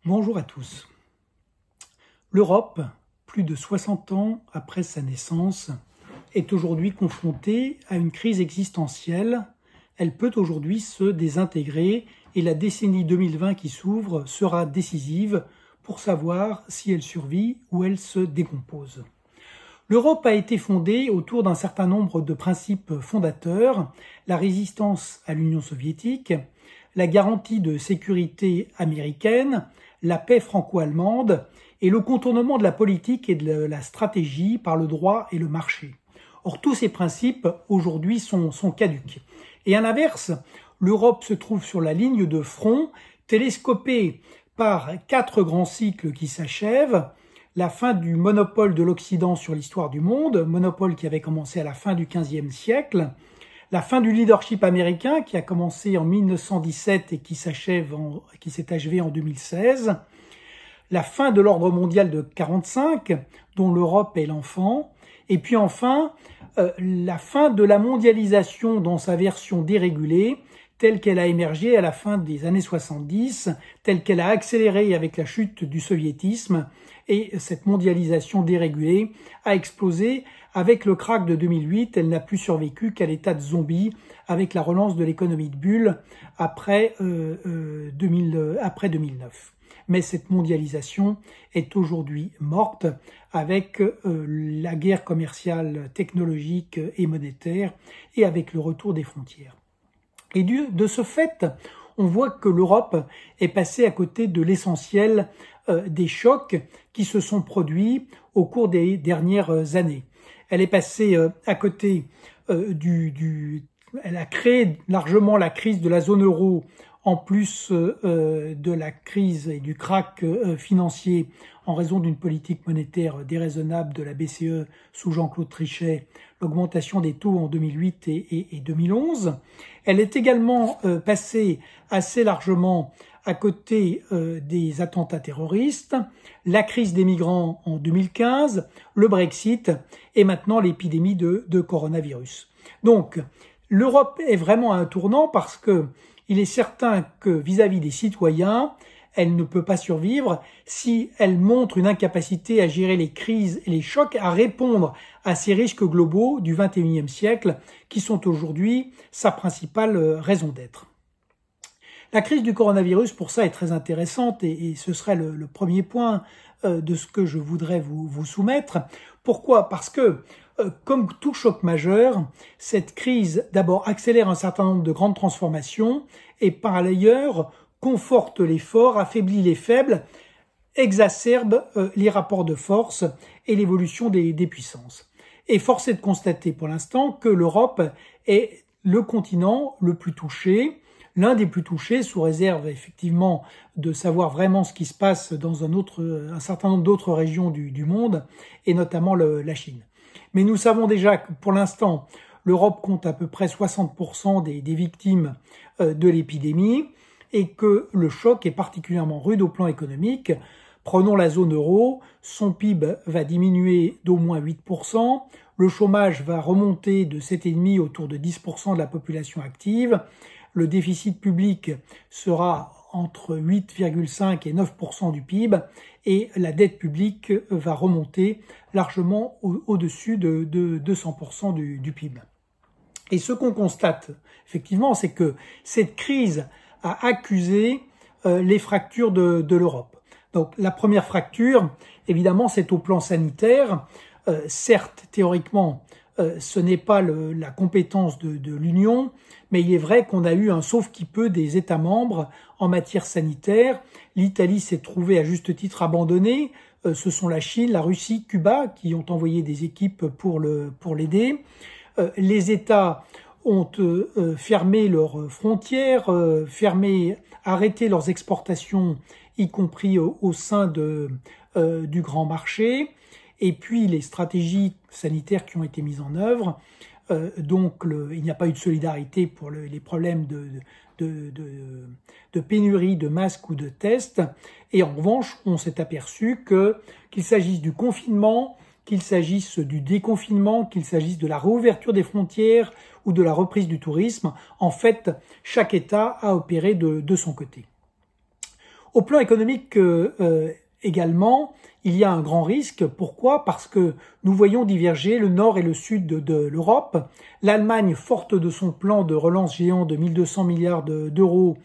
Bonjour à tous. L'Europe, plus de 60 ans après sa naissance, est aujourd'hui confrontée à une crise existentielle. Elle peut aujourd'hui se désintégrer et la décennie 2020 qui s'ouvre sera décisive pour savoir si elle survit ou elle se décompose. L'Europe a été fondée autour d'un certain nombre de principes fondateurs, la résistance à l'Union soviétique, la garantie de sécurité américaine, la paix franco-allemande et le contournement de la politique et de la stratégie par le droit et le marché. Or, tous ces principes, aujourd'hui, sont caducs. Et à l'inverse, l'Europe se trouve sur la ligne de front, télescopée par 4 grands cycles qui s'achèvent, la fin du monopole de l'Occident sur l'histoire du monde, monopole qui avait commencé à la fin du XVe siècle, la fin du leadership américain qui a commencé en 1917 et qui s'est achevé en 2016, la fin de l'ordre mondial de 1945, dont l'Europe est l'enfant, et puis enfin la fin de la mondialisation dans sa version dérégulée, telle qu'elle a émergé à la fin des années 70, telle qu'elle a accéléré avec la chute du soviétisme, et cette mondialisation dérégulée a explosé avec le krach de 2008. Elle n'a plus survécu qu'à l'état de zombie avec la relance de l'économie de bulle après 2009. Mais cette mondialisation est aujourd'hui morte avec la guerre commerciale, technologique et monétaire et avec le retour des frontières. Et de ce fait, on voit que l'Europe est passée à côté de l'essentiel des chocs qui se sont produits au cours des dernières années. Elle est passée à côté elle a créé largement la crise de la zone euro en plus de la crise et du krach financier en raison d'une politique monétaire déraisonnable de la BCE sous Jean-Claude Trichet, l'augmentation des taux en 2008 et 2011. Elle est également passée assez largement à côté des attentats terroristes, la crise des migrants en 2015, le Brexit et maintenant l'épidémie de coronavirus. Donc, l'Europe est vraiment à un tournant parce que il est certain que vis-à-vis des citoyens, elle ne peut pas survivre si elle montre une incapacité à gérer les crises et les chocs, à répondre à ces risques globaux du XXIe siècle qui sont aujourd'hui sa principale raison d'être. La crise du coronavirus, pour ça, est très intéressante et ce serait le premier point de ce que je voudrais vous soumettre. Pourquoi ? Parce que, comme tout choc majeur, cette crise d'abord accélère un certain nombre de grandes transformations et par ailleurs conforte les forts, affaiblit les faibles, exacerbe les rapports de force et l'évolution des puissances. Et force est de constater pour l'instant que l'Europe est le continent le plus touché, l'un des plus touchés, sous réserve effectivement de savoir vraiment ce qui se passe dans un certain nombre d'autres régions du monde, et notamment la Chine. Mais nous savons déjà que pour l'instant, l'Europe compte à peu près 60% des victimes de l'épidémie et que le choc est particulièrement rude au plan économique. Prenons la zone euro, son PIB va diminuer d'au moins 8%, le chômage va remonter de 7,5% autour de 10% de la population active, le déficit public sera entre 8,5 et 9% du PIB et la dette publique va remonter largement au-dessus de 200% du PIB. Et ce qu'on constate, effectivement, c'est que cette crise a accusé les fractures de l'Europe. Donc la première fracture, évidemment, c'est au plan sanitaire. Certes, théoriquement, ce n'est pas la compétence de l'Union, mais il est vrai qu'on a eu un sauve-qui-peut des États membres en matière sanitaire. L'Italie s'est trouvée à juste titre abandonnée. Ce sont la Chine, la Russie, Cuba qui ont envoyé des équipes pour l'aider. Les États ont fermé leurs frontières, arrêté leurs exportations, y compris au sein du grand marché. Et puis les stratégies sanitaires qui ont été mises en œuvre. Donc il n'y a pas eu de solidarité pour les problèmes de pénurie de masques ou de tests. Et en revanche, on s'est aperçu qu'il s'agisse du confinement, qu'il s'agisse du déconfinement, qu'il s'agisse de la réouverture des frontières ou de la reprise du tourisme, en fait, chaque État a opéré de son côté. Au plan économique également, il y a un grand risque. Pourquoi? Parce que nous voyons diverger le nord et le sud de l'Europe. L'Allemagne, forte de son plan de relance géant de 1200 milliards d'euros,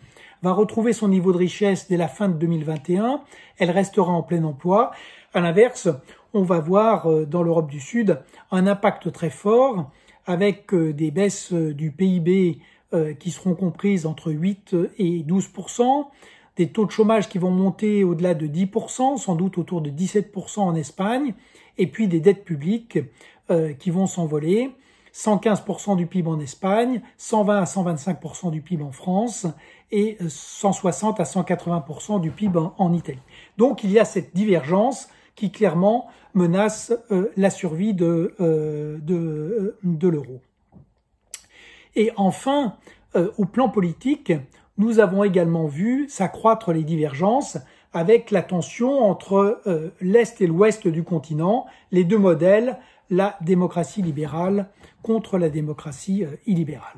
va retrouver son niveau de richesse dès la fin de 2021. Elle restera en plein emploi. À l'inverse, on va voir dans l'Europe du Sud un impact très fort avec des baisses du PIB qui seront comprises entre 8 et 12%, des taux de chômage qui vont monter au-delà de 10%, sans doute autour de 17% en Espagne, et puis des dettes publiques qui vont s'envoler, 115% du PIB en Espagne, 120 à 125% du PIB en France, et 160 à 180% du PIB en Italie. Donc il y a cette divergence qui clairement menace la survie de l'euro. Et enfin, au plan politique, nous avons également vu s'accroître les divergences avec la tension entre l'Est et l'Ouest du continent, les deux modèles, la démocratie libérale contre la démocratie illibérale.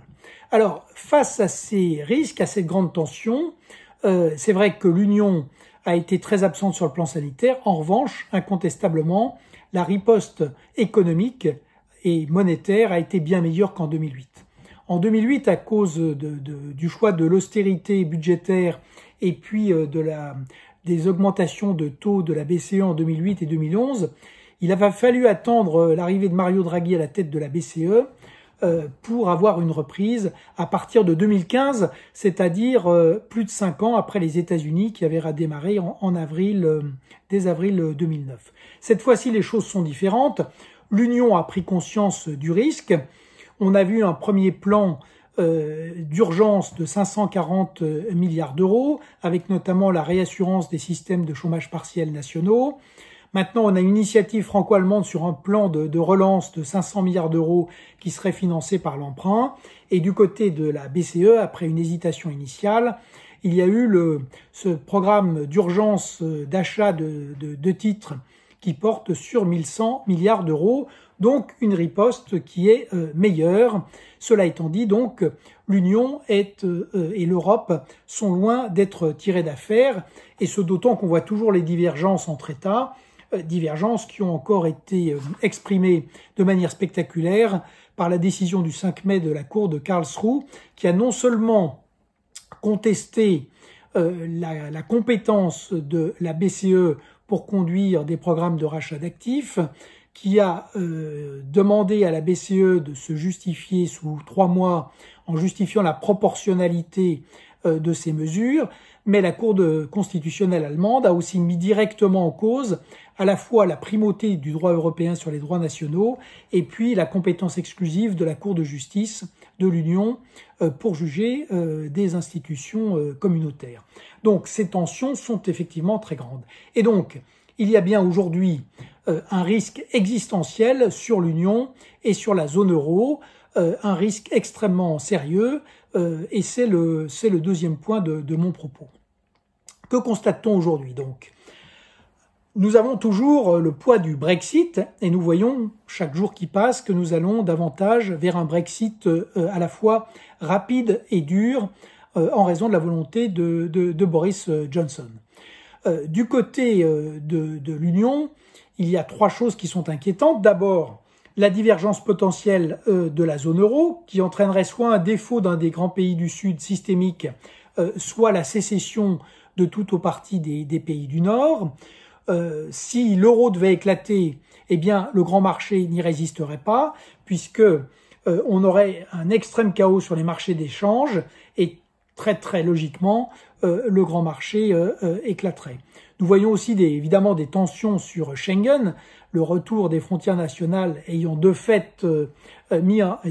Alors, face à ces risques, à cette grande tension, c'est vrai que l'Union a été très absente sur le plan sanitaire. En revanche, incontestablement, la riposte économique et monétaire a été bien meilleure qu'en 2008. En 2008, à cause du choix de l'austérité budgétaire et puis des augmentations de taux de la BCE en 2008 et 2011, il avait fallu attendre l'arrivée de Mario Draghi à la tête de la BCE pour avoir une reprise à partir de 2015, c'est-à-dire plus de 5 ans après les États-Unis qui avaient redémarré dès avril 2009. Cette fois-ci, les choses sont différentes. L'Union a pris conscience du risque. On a vu un premier plan d'urgence de 540 milliards d'euros, avec notamment la réassurance des systèmes de chômage partiel nationaux. Maintenant, on a une initiative franco-allemande sur un plan de relance de 500 milliards d'euros qui serait financé par l'emprunt. Et du côté de la BCE, après une hésitation initiale, il y a eu ce programme d'urgence d'achat de titres qui porte sur 1100 milliards d'euros. Donc une riposte qui est meilleure. Cela étant dit, donc l'Union et l'Europe sont loin d'être tirées d'affaire, et ce d'autant qu'on voit toujours les divergences entre États, divergences qui ont encore été exprimées de manière spectaculaire par la décision du 5 mai de la Cour de Karlsruhe, qui a non seulement contesté la compétence de la BCE pour conduire des programmes de rachat d'actifs, qui a demandé à la BCE de se justifier sous 3 mois en justifiant la proportionnalité de ces mesures, mais la Cour constitutionnelle allemande a aussi mis directement en cause à la fois la primauté du droit européen sur les droits nationaux et puis la compétence exclusive de la Cour de justice de l'Union pour juger des institutions communautaires. Donc ces tensions sont effectivement très grandes. Et donc, il y a bien aujourd'hui un risque existentiel sur l'Union et sur la zone euro, un risque extrêmement sérieux, et c'est le deuxième point de mon propos. Que constate-t-on aujourd'hui donc? Nous avons toujours le poids du Brexit et nous voyons chaque jour qui passe que nous allons davantage vers un Brexit à la fois rapide et dur en raison de la volonté de Boris Johnson. Du côté de l'Union, il y a 3 choses qui sont inquiétantes. D'abord, la divergence potentielle de la zone euro, qui entraînerait soit un défaut d'un des grands pays du Sud systémique, soit la sécession de tout ou partie des pays du Nord. Si l'euro devait éclater, eh bien, le grand marché n'y résisterait pas, puisque on aurait un extrême chaos sur les marchés d'échange et très très logiquement, le grand marché éclaterait. Nous voyons aussi évidemment des tensions sur Schengen, le retour des frontières nationales ayant de fait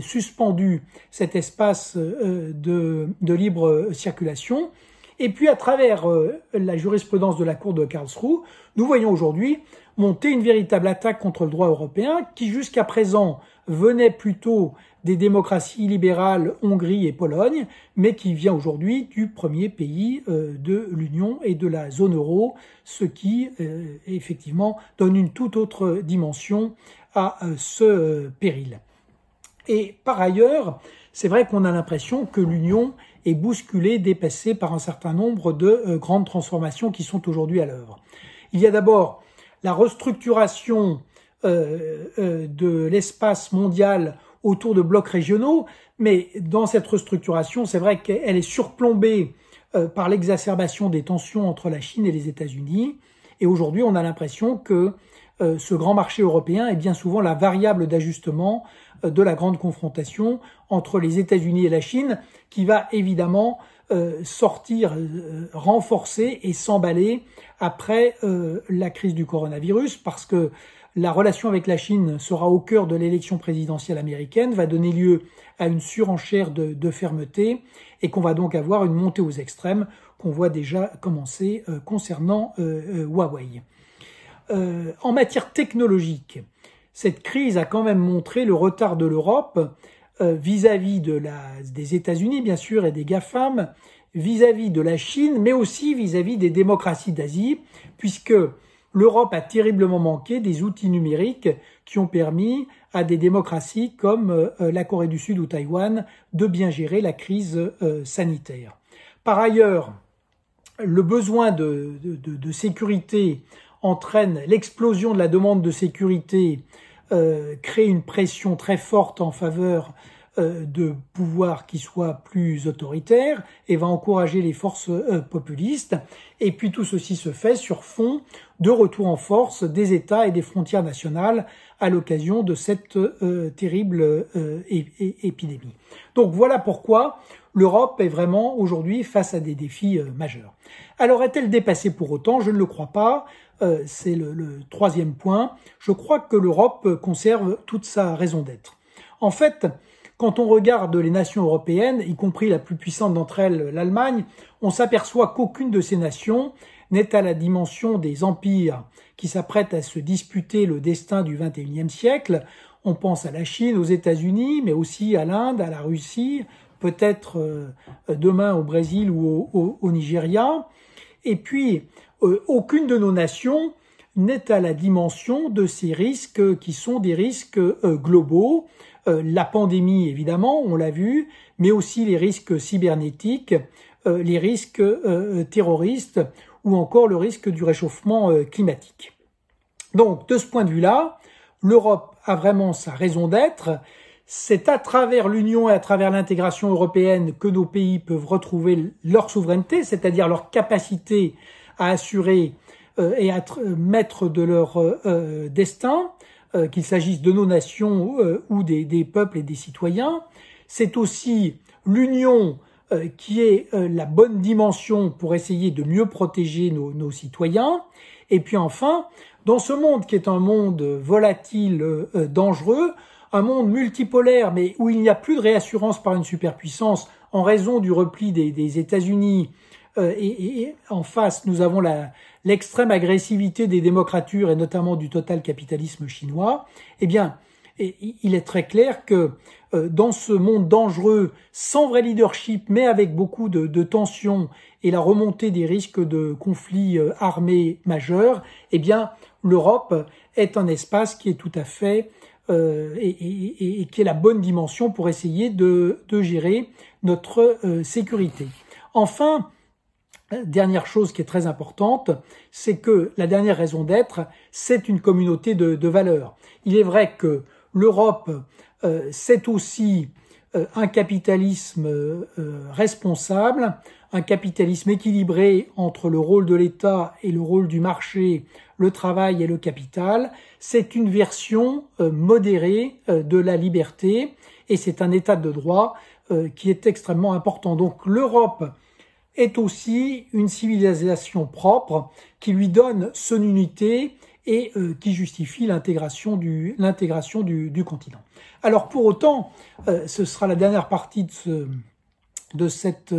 suspendu cet espace de libre circulation. Et puis à travers la jurisprudence de la Cour de Karlsruhe, nous voyons aujourd'hui monter une véritable attaque contre le droit européen qui jusqu'à présent venait plutôt des démocraties libérales Hongrie et Pologne, mais qui vient aujourd'hui du premier pays de l'Union et de la zone euro, ce qui effectivement donne une toute autre dimension à ce péril. Et par ailleurs, c'est vrai qu'on a l'impression que l'Union est bousculée, dépassée par un certain nombre de grandes transformations qui sont aujourd'hui à l'œuvre. Il y a d'abord la restructuration de l'espace mondial autour de blocs régionaux, mais dans cette restructuration, c'est vrai qu'elle est surplombée par l'exacerbation des tensions entre la Chine et les États-Unis. Et aujourd'hui, on a l'impression que ce grand marché européen est bien souvent la variable d'ajustement de la grande confrontation entre les États-Unis et la Chine, qui va évidemment sortir renforcée et s'emballer après la crise du coronavirus, parce que la relation avec la Chine sera au cœur de l'élection présidentielle américaine, va donner lieu à une surenchère de fermeté, et qu'on va donc avoir une montée aux extrêmes qu'on voit déjà commencer concernant Huawei. En matière technologique, cette crise a quand même montré le retard de l'Europe vis-à-vis des États-Unis, bien sûr, et des GAFAM, vis-à-vis de la Chine, mais aussi vis-à-vis des démocraties d'Asie, puisque l'Europe a terriblement manqué des outils numériques qui ont permis à des démocraties comme la Corée du Sud ou Taïwan de bien gérer la crise sanitaire. Par ailleurs, le besoin de sécurité entraîne l'explosion de la demande de sécurité, crée une pression très forte en faveur de pouvoirs qui soient plus autoritaires et va encourager les forces populistes. Et puis tout ceci se fait sur fond de retour en force des États et des frontières nationales à l'occasion de cette terrible épidémie. Donc voilà pourquoi l'Europe est vraiment aujourd'hui face à des défis majeurs. Alors est-elle dépassée pour autant? Je ne le crois pas. C'est le troisième point. Je crois que l'Europe conserve toute sa raison d'être. En fait, quand on regarde les nations européennes, y compris la plus puissante d'entre elles, l'Allemagne, on s'aperçoit qu'aucune de ces nations n'est à la dimension des empires qui s'apprêtent à se disputer le destin du XXIe siècle. On pense à la Chine, aux États-Unis, mais aussi à l'Inde, à la Russie, peut-être demain au Brésil ou au Nigeria. Et puis, aucune de nos nations n'est à la dimension de ces risques qui sont des risques globaux. La pandémie, évidemment, on l'a vu, mais aussi les risques cybernétiques, les risques terroristes ou encore le risque du réchauffement climatique. Donc, de ce point de vue-là, l'Europe a vraiment sa raison d'être. C'est à travers l'Union et à travers l'intégration européenne que nos pays peuvent retrouver leur souveraineté, c'est-à-dire leur capacité à assurer et à être maître de leur destin, qu'il s'agisse de nos nations ou des peuples et des citoyens. C'est aussi l'union qui est la bonne dimension pour essayer de mieux protéger nos citoyens. Et puis enfin, dans ce monde qui est un monde volatile, dangereux, un monde multipolaire, mais où il n'y a plus de réassurance par une superpuissance en raison du repli des États-Unis, et en face, nous avons l'extrême agressivité des démocratures et notamment du total capitalisme chinois. Eh bien, il est très clair que dans ce monde dangereux, sans vrai leadership, mais avec beaucoup de tensions et la remontée des risques de conflits armés majeurs, eh bien, l'Europe est un espace qui est tout à fait et qui est la bonne dimension pour essayer de gérer notre sécurité. Enfin, dernière chose qui est très importante, c'est que la dernière raison d'être, c'est une communauté de valeurs. Il est vrai que l'Europe, c'est aussi un capitalisme responsable, un capitalisme équilibré entre le rôle de l'État et le rôle du marché, le travail et le capital. C'est une version modérée de la liberté et c'est un état de droit qui est extrêmement important. Donc l'Europe est aussi une civilisation propre qui lui donne son unité et qui justifie l'intégration du continent. Alors pour autant, ce sera la dernière partie de cette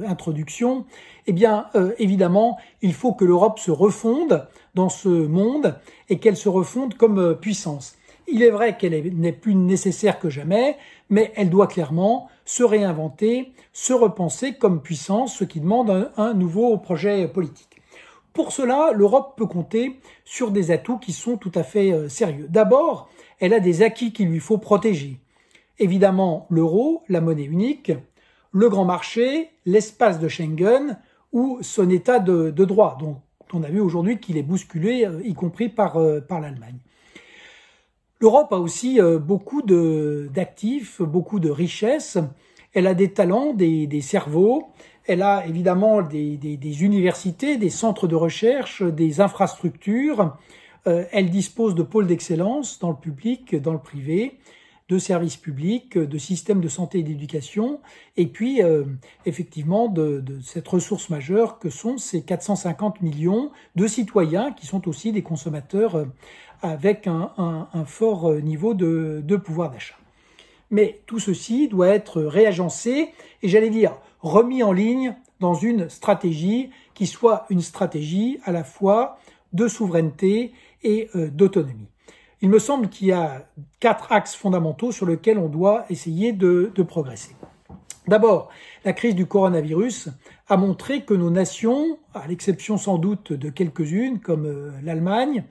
introduction, eh bien évidemment, il faut que l'Europe se refonde dans ce monde et qu'elle se refonde comme puissance. Il est vrai qu'elle n'est plus nécessaire que jamais, mais elle doit clairement se réinventer, se repenser comme puissance, ce qui demande un nouveau projet politique. Pour cela, l'Europe peut compter sur des atouts qui sont tout à fait sérieux. D'abord, elle a des acquis qu'il lui faut protéger. Évidemment, l'euro, la monnaie unique, le grand marché, l'espace de Schengen ou son état de droit, dont on a vu aujourd'hui qu'il est bousculé, y compris par l'Allemagne. L'Europe a aussi beaucoup d'actifs, beaucoup de richesses. Elle a des talents, des cerveaux. Elle a évidemment des universités, des centres de recherche, des infrastructures. Elle dispose de pôles d'excellence dans le public, dans le privé, de services publics, de systèmes de santé et d'éducation, et puis effectivement de cette ressource majeure que sont ces 450 millions de citoyens qui sont aussi des consommateurs avec un fort niveau de pouvoir d'achat. Mais tout ceci doit être réagencé et j'allais dire remis en ligne dans une stratégie qui soit une stratégie à la fois de souveraineté et d'autonomie. Il me semble qu'il y a 4 axes fondamentaux sur lesquels on doit essayer de progresser. D'abord, la crise du coronavirus a montré que nos nations, à l'exception sans doute de quelques-unes comme l'Allemagne,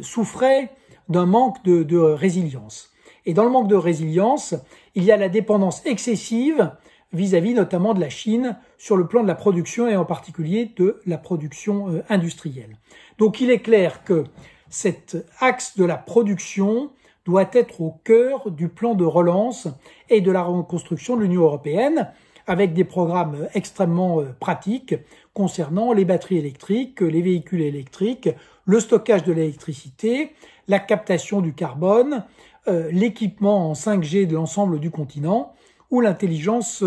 souffraient d'un manque de résilience. Et dans le manque de résilience, il y a la dépendance excessive vis-à-vis notamment de la Chine sur le plan de la production et en particulier de la production industrielle. Donc il est clair que cet axe de la production doit être au cœur du plan de relance et de la reconstruction de l'Union européenne avec des programmes extrêmement pratiques concernant les batteries électriques, les véhicules électriques, le stockage de l'électricité, la captation du carbone, l'équipement en 5G de l'ensemble du continent ou l'intelligence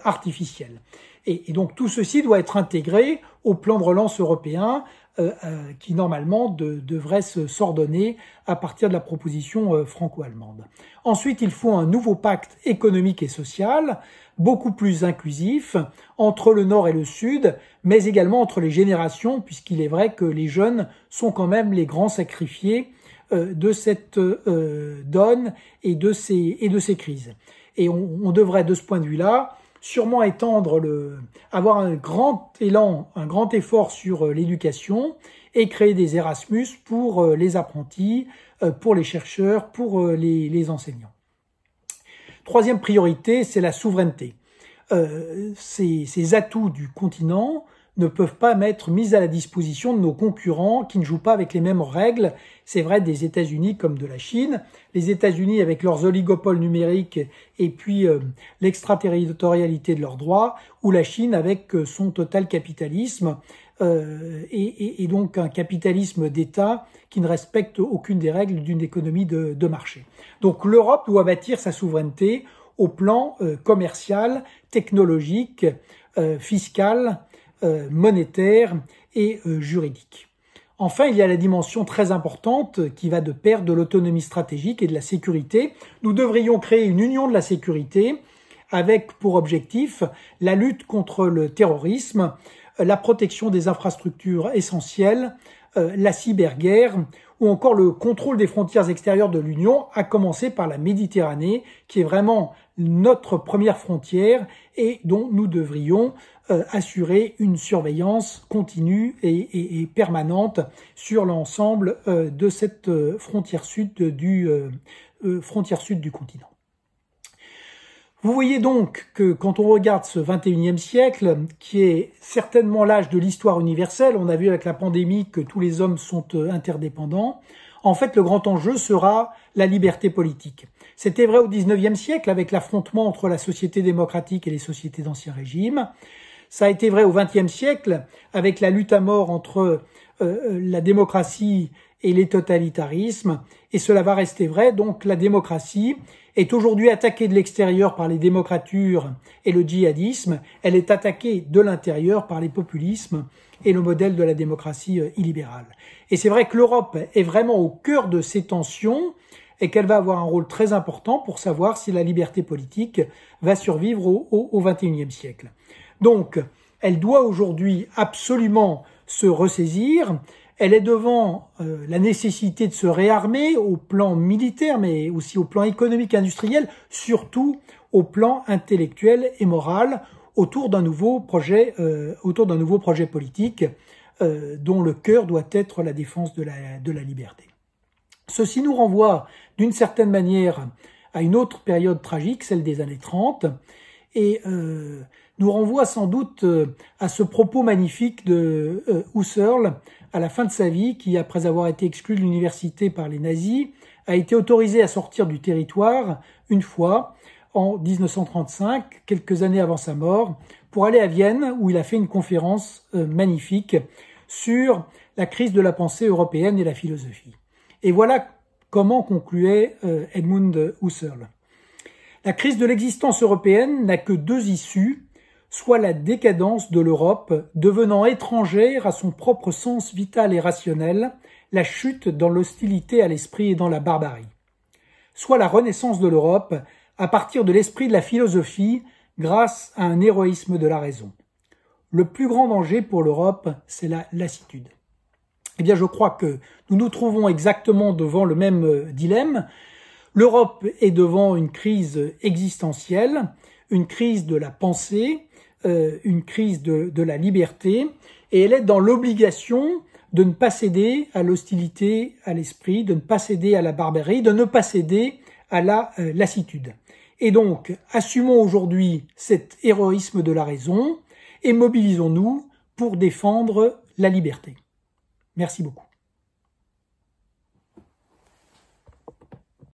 artificielle. Et donc tout ceci doit être intégré au plan de relance européen qui normalement devrait s'ordonner à partir de la proposition franco-allemande. Ensuite, il faut un nouveau pacte économique et social, beaucoup plus inclusif, entre le Nord et le Sud, mais également entre les générations, puisqu'il est vrai que les jeunes sont quand même les grands sacrifiés de cette donne et de ces crises. Et on devrait, de ce point de vue-là, sûrement avoir un grand élan, un grand effort sur l'éducation et créer des Erasmus pour les apprentis, pour les chercheurs, pour les enseignants. Troisième priorité, c'est la souveraineté. Ces atouts du continent ne peuvent pas être mis à la disposition de nos concurrents qui ne jouent pas avec les mêmes règles. C'est vrai des États-Unis comme de la Chine. Les États-Unis avec leurs oligopoles numériques et puis l'extraterritorialité de leurs droits, ou la Chine avec son total capitalisme et donc un capitalisme d'État qui ne respecte aucune des règles d'une économie de marché. Donc l'Europe doit bâtir sa souveraineté au plan commercial, technologique, fiscal, monétaire et juridique. Enfin, il y a la dimension très importante qui va de pair de l'autonomie stratégique et de la sécurité. Nous devrions créer une union de la sécurité avec pour objectif la lutte contre le terrorisme, la protection des infrastructures essentielles, la cyberguerre ou encore le contrôle des frontières extérieures de l'Union, à commencer par la Méditerranée, qui est vraiment notre première frontière et dont nous devrions assurer une surveillance continue et permanente sur l'ensemble de cette frontière sud du continent. Vous voyez donc que quand on regarde ce 21e siècle, qui est certainement l'âge de l'histoire universelle, on a vu avec la pandémie que tous les hommes sont interdépendants, en fait le grand enjeu sera la liberté politique. C'était vrai au 19e siècle avec l'affrontement entre la société démocratique et les sociétés d'Ancien Régime. Ça a été vrai au 20e siècle avec la lutte à mort entre la démocratie et les totalitarismes, et cela va rester vrai. Donc la démocratie est aujourd'hui attaquée de l'extérieur par les démocratures et le djihadisme, elle est attaquée de l'intérieur par les populismes et le modèle de la démocratie illibérale. Et c'est vrai que l'Europe est vraiment au cœur de ces tensions et qu'elle va avoir un rôle très important pour savoir si la liberté politique va survivre au 21e siècle. Donc, elle doit aujourd'hui absolument se ressaisir. Elle est devant la nécessité de se réarmer au plan militaire, mais aussi au plan économique et industriel, surtout au plan intellectuel et moral, autour d'un nouveau projet politique dont le cœur doit être la défense de la liberté. Ceci nous renvoie d'une certaine manière à une autre période tragique, celle des années 30, et nous renvoie sans doute à ce propos magnifique de Husserl à la fin de sa vie, qui, après avoir été exclu de l'université par les nazis, a été autorisé à sortir du territoire une fois, en 1935, quelques années avant sa mort, pour aller à Vienne, où il a fait une conférence magnifique sur la crise de la pensée européenne et la philosophie. Et voilà comment concluait Edmund Husserl. La crise de l'existence européenne n'a que deux issues, soit la décadence de l'Europe, devenant étrangère à son propre sens vital et rationnel, la chute dans l'hostilité à l'esprit et dans la barbarie, soit la renaissance de l'Europe à partir de l'esprit de la philosophie grâce à un héroïsme de la raison. Le plus grand danger pour l'Europe, c'est la lassitude. Eh bien, je crois que nous nous trouvons exactement devant le même dilemme. L'Europe est devant une crise existentielle, une crise de la pensée, une crise de la liberté, et elle est dans l'obligation de ne pas céder à l'hostilité à l'esprit, de ne pas céder à la barbarie, de ne pas céder à la lassitude. Et donc, assumons aujourd'hui cet héroïsme de la raison et mobilisons-nous pour défendre la liberté. Merci beaucoup.